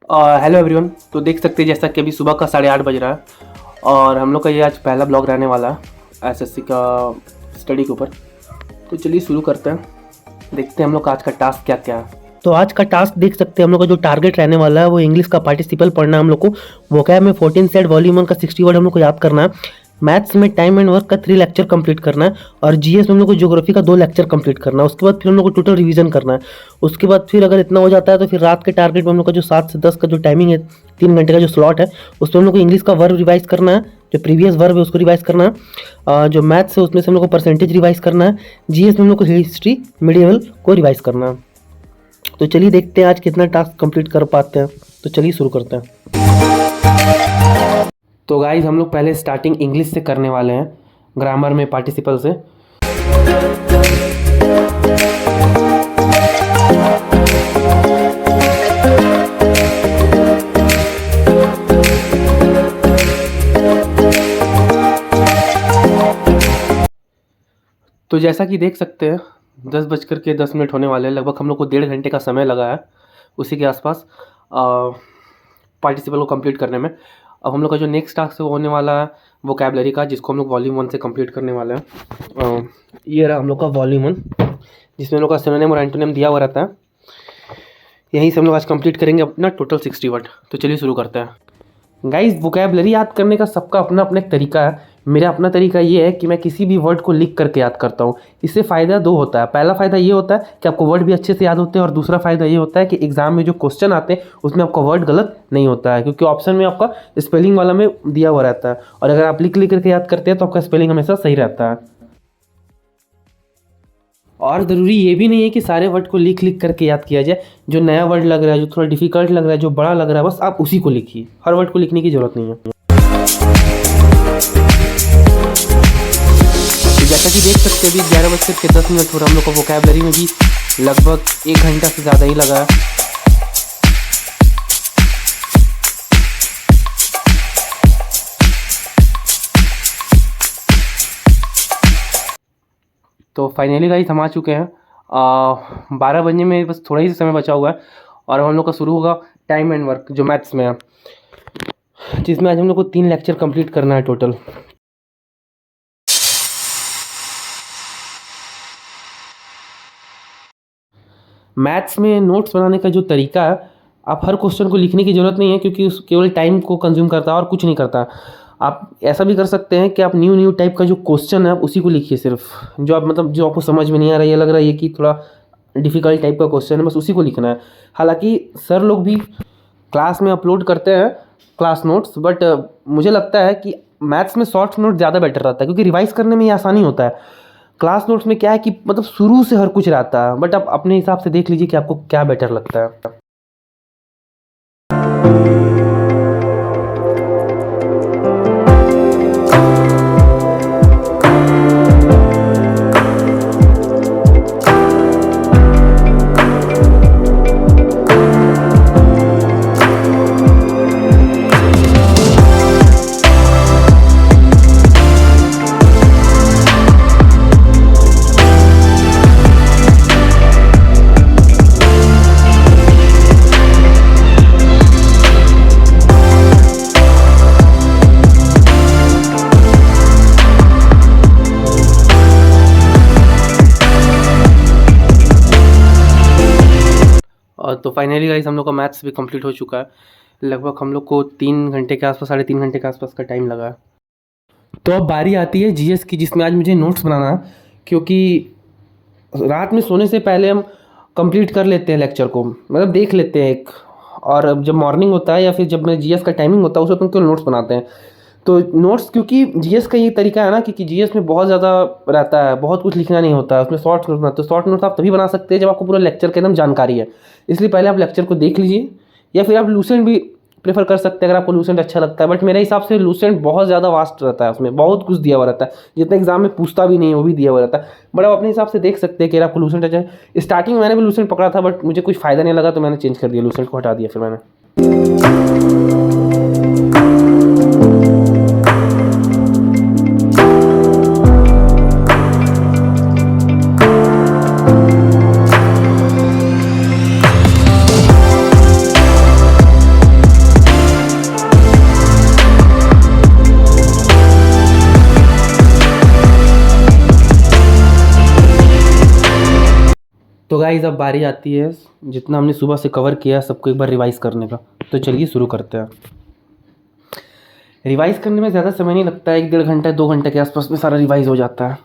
Hello everyone. तो देख सकते हैं जैसा कि अभी सुबह का 8:30 बज रहा है और हम लोग का ये आज पहला ब्लॉग रहने वाला है एसएससी का स्टडी के ऊपर। तो चलिए शुरू करते हैं, देखते हैं हम लोग का आज का टास्क क्या क्या है। तो आज का टास्क देख सकते हैं हम लोग का जो टारगेट रहने वाला है वो इंग्लिश का पार्टिसिपल पढ़ना है हम लोग को। वोकैब में 14 सेट, वॉल्यूम 1 का 60 वर्ड हम लोग को याद करना है। मैथ्स में टाइम एंड वर्क का 3 लेक्चर कंप्लीट करना है और जीएस में हम लोग को ज्योग्राफी का 2 लेक्चर कंप्लीट करना है। उसके बाद फिर हम लोग को टोटल रिवीजन करना है। उसके बाद फिर अगर इतना हो जाता है तो फिर रात के टारगेट में हम लोग का जो 7 से 10 का जो टाइमिंग है, 3 घंटे का जो स्लॉट है, उसमें हम लोग को इंग्लिश का वर्ब रिवाइज करना है, जो प्रीवियस वर्ब है उसको रिवाइज करना है, जो मैथ्स है उसमें से हम लोग को परसेंटेज रिवाइज करना है, जीएस में हम लोग को हिस्ट्री मिडिवल को रिवाइज करना है। तो चलिए देखते हैं आज कितना टास्क कंप्लीट कर पाते हैं। तो चलिए शुरू करते हैं। तो गाइस हम लोग पहले स्टार्टिंग इंग्लिश से करने वाले हैं, ग्रामर में पार्टिसिपल से। तो जैसा कि देख सकते हैं 10:10 होने वाले हैं। लगभग हम लोग को 1.5 घंटे का समय लगा है उसी के आसपास पार्टिसिपल को कंप्लीट करने में। अब हम लोग का जो नेक्स्ट टास्क है वो होने वाला है वोकैबलरी का, जिसको हम लोग वॉल्यूम 1 से कंप्लीट करने वाले हैं। ये रहा हम लोग का वॉल्यूम 1, जिसमें हम लोग का सिनोनिम और एंटोनिम दिया हुआ रहता है। यहीं से हम लोग आज कंप्लीट करेंगे अपना टोटल 60 वर्ड। तो चलिए शुरू करते हैं। गाइस वोकैबलरी याद करने का सबका अपना अपना एक तरीका है। मेरा अपना तरीका ये है कि मैं किसी भी वर्ड को लिख करके याद करता हूँ। इससे फ़ायदा 2 होता है। पहला फ़ायदा ये होता है कि आपको वर्ड भी अच्छे से याद होते हैं और दूसरा फ़ायदा ये होता है कि एग्जाम में जो क्वेश्चन आते हैं उसमें आपका वर्ड गलत नहीं होता है, क्योंकि ऑप्शन में आपका स्पेलिंग वाला में दिया हुआ रहता है। और अगर आप लिख करके याद करते हैं तो आपका स्पेलिंग हमेशा सही रहता है। और ज़रूरी ये भी नहीं है कि सारे वर्ड को लिख करके याद किया जाए। जो नया वर्ड लग रहा है, जो थोड़ा डिफिकल्ट लग रहा है, जो बड़ा लग रहा है, बस आप उसी को लिखिए। हर वर्ड को लिखने की ज़रूरत नहीं है। जैसा कि देख सकते हैं अभी 11:10 और हम लोग को वोकैबलरी में भी लगभग 1 घंटा से ज़्यादा ही लगा है। तो फाइनली गाइस हम आ चुके हैं। 12 बजने में बस थोड़ा ही समय बचा हुआ है और हम लोग का शुरू होगा टाइम एंड वर्क, जो मैथ्स में है, जिसमें आज हम लोग को 3 लेक्चर कंप्लीट करना है टोटल। मैथ्स में नोट्स बनाने का जो तरीका है, आप हर क्वेश्चन को लिखने की ज़रूरत नहीं है, क्योंकि केवल टाइम को कंज्यूम करता है और कुछ नहीं करता। आप ऐसा भी कर सकते हैं कि आप न्यू टाइप का जो क्वेश्चन है आप उसी को लिखिए, सिर्फ जो आप मतलब जो आपको समझ में नहीं आ रहा है, ये लग रहा है ये कि थोड़ा डिफ़िकल्ट टाइप का क्वेश्चन है, बस उसी को लिखना है। हालांकि सर लोग भी क्लास में अपलोड करते हैं क्लास नोट्स, बट मुझे लगता है कि मैथ्स में शॉर्ट नोट ज़्यादा बेटर रहता है, क्योंकि रिवाइज करने में ये आसानी होता है। क्लास नोट्स में क्या है कि मतलब शुरू से हर कुछ रहता है, बट आप अपने हिसाब से देख लीजिए कि आपको क्या बेटर लगता है। और तो फाइनली गाइस हम लोग का मैथ्स भी कंप्लीट हो चुका है। लगभग हम लोग को 3 घंटे के आसपास, 3.5 घंटे के आसपास का टाइम लगा है। तो अब बारी आती है जीएस की, जिसमें आज मुझे नोट्स बनाना है, क्योंकि रात में सोने से पहले हम कंप्लीट कर लेते हैं लेक्चर को, मतलब देख लेते हैं एक, और जब मॉर्निंग होता है या फिर जब मैं जीएस का टाइमिंग होता है उस वक्त हम केवल नोट्स बनाते हैं। तो नोट्स, क्योंकि जीएस का ये तरीका है ना, क्योंकि जीएस में बहुत ज़्यादा रहता है, बहुत कुछ लिखना नहीं होता है उसमें, शॉर्ट नोट्स बनाते हैं। शॉर्ट नोट्स आप तभी बना सकते हैं जब आपको पूरा लेक्चर के एकदम जानकारी है। इसलिए पहले आप लेक्चर को देख लीजिए, या फिर आप लूसेंट भी प्रेफर कर सकते हैं अगर आपको लूसेंट अच्छा लगता है। बट मेरे हिसाब से लूसेंट बहुत ज़्यादा वास्ट रहता है, उसमें बहुत कुछ दिया हुआ रहता है, जितना एग्जाम में पूछता भी नहीं है वो भी दिया हुआ रहता है। बट आप अपने हिसाब से देख सकते हैं कि अगर आपको लूसेंट अच्छा है। स्टार्टिंग में मैंने भी लूसेंट पकड़ा था, बट मुझे कुछ फ़ायदा नहीं लगा तो मैंने चेंज कर दिया, लूसेंट को हटा दिया फिर मैंने। तो गाइस अब बारी आती है जितना हमने सुबह से कवर किया सबको एक बार रिवाइज़ करने का। तो चलिए शुरू करते हैं। रिवाइज़ करने में ज़्यादा समय नहीं लगता है, 1-1.5 घंटा 2 घंटे के आसपास में सारा रिवाइज़ हो जाता है।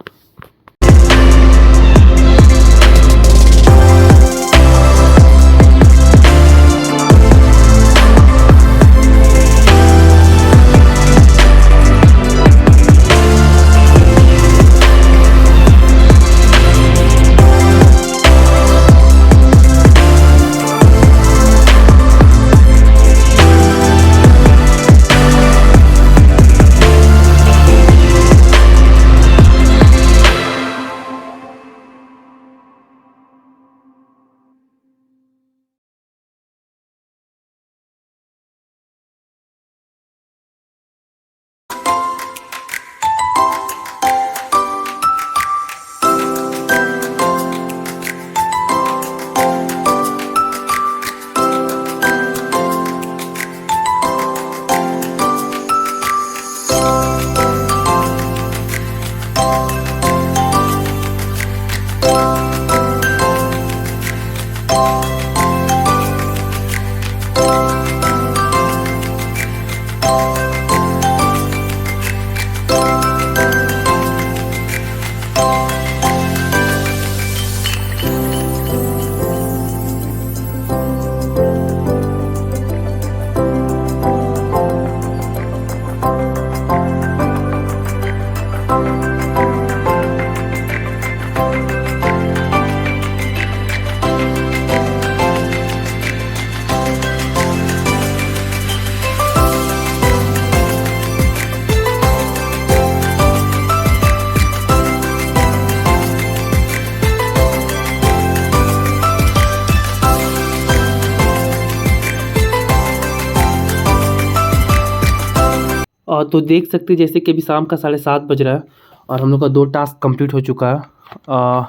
तो देख सकते हैं जैसे कि अभी शाम का 7:30 बज रहा है और हम लोग का 2 टास्क कंप्लीट हो चुका है।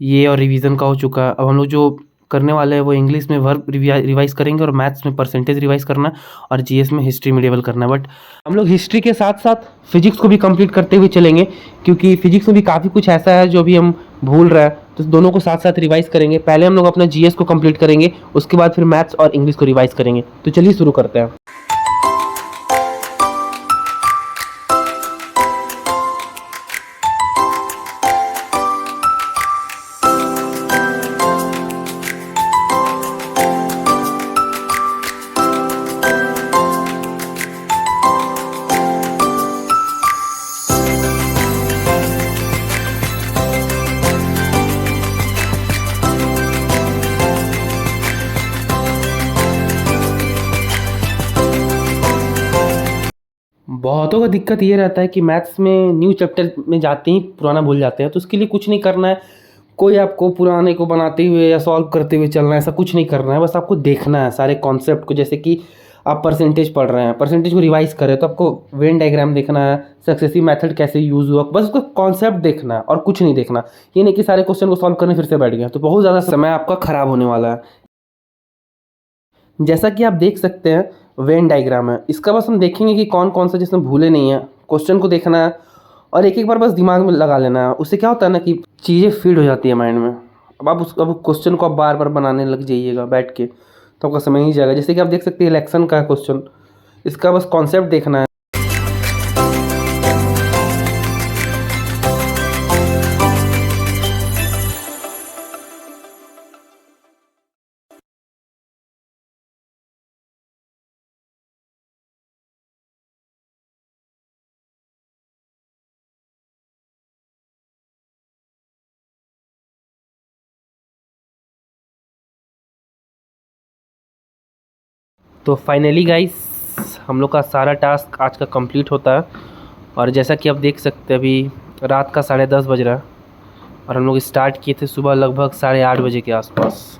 ये और रिवीजन का हो चुका है। अब हम लोग जो करने वाले हैं वो इंग्लिश में वर्ब रिवाइज़ करेंगे और मैथ्स में परसेंटेज रिवाइज़ करना है और जीएस में हिस्ट्री मिडिवल करना है। बट हम लोग हिस्ट्री के साथ साथ फिजिक्स को भी कंप्लीट करते हुए चलेंगे, क्योंकि फिजिक्स में भी काफ़ी कुछ ऐसा है जो अभी हम भूल रहे हैं। तो दोनों को साथ साथ रिवाइज़ करेंगे। पहले हम लोग अपना जीएस को कंप्लीट करेंगे, उसके बाद फिर मैथ्स और इंग्लिश को रिवाइज़ करेंगे। तो चलिए शुरू करते हैं। बहुतों का दिक्कत ये रहता है कि मैथ्स में न्यू चैप्टर में जाते ही पुराना भूल जाते हैं। तो उसके लिए कुछ नहीं करना है, कोई आपको पुराने को बनाते हुए या सॉल्व करते हुए चलना है, ऐसा कुछ नहीं करना है। बस आपको देखना है सारे कॉन्सेप्ट को। जैसे कि आप परसेंटेज पढ़ रहे हैं, परसेंटेज को रिवाइज़ कर रहे हो तो आपको वेन डायग्राम देखना है, सक्सेसिव मेथड कैसे यूज़ हुआ, बस उसका कॉन्सेप्ट देखना है और कुछ नहीं देखना। ये नहीं कि सारे क्वेश्चन को सॉल्व करने फिर से बैठ गया, तो बहुत ज़्यादा समय आपका ख़राब होने वाला है। जैसा कि आप देख सकते हैं वेन डायग्राम है, इसका बस हम देखेंगे कि कौन कौन सा जिसमें भूले नहीं है, क्वेश्चन को देखना है और एक एक बार बस दिमाग में लगा लेना है। उससे क्या होता है ना कि चीज़ें फीड हो जाती है माइंड में। अब क्वेश्चन को आप बार बार बनाने लग जाइएगा बैठ के, तो आपका समय ही जाएगा। जैसे कि आप देख सकते हैं इलेक्शन का क्वेश्चन, इसका बस कॉन्सेप्ट देखना है। तो फाइनली गाइस हम लोग का सारा टास्क आज का कंप्लीट होता है। और जैसा कि आप देख सकते हैं अभी रात का 10:30 बज रहा है और हम लोग स्टार्ट किए थे सुबह लगभग 8:30 बजे के आसपास।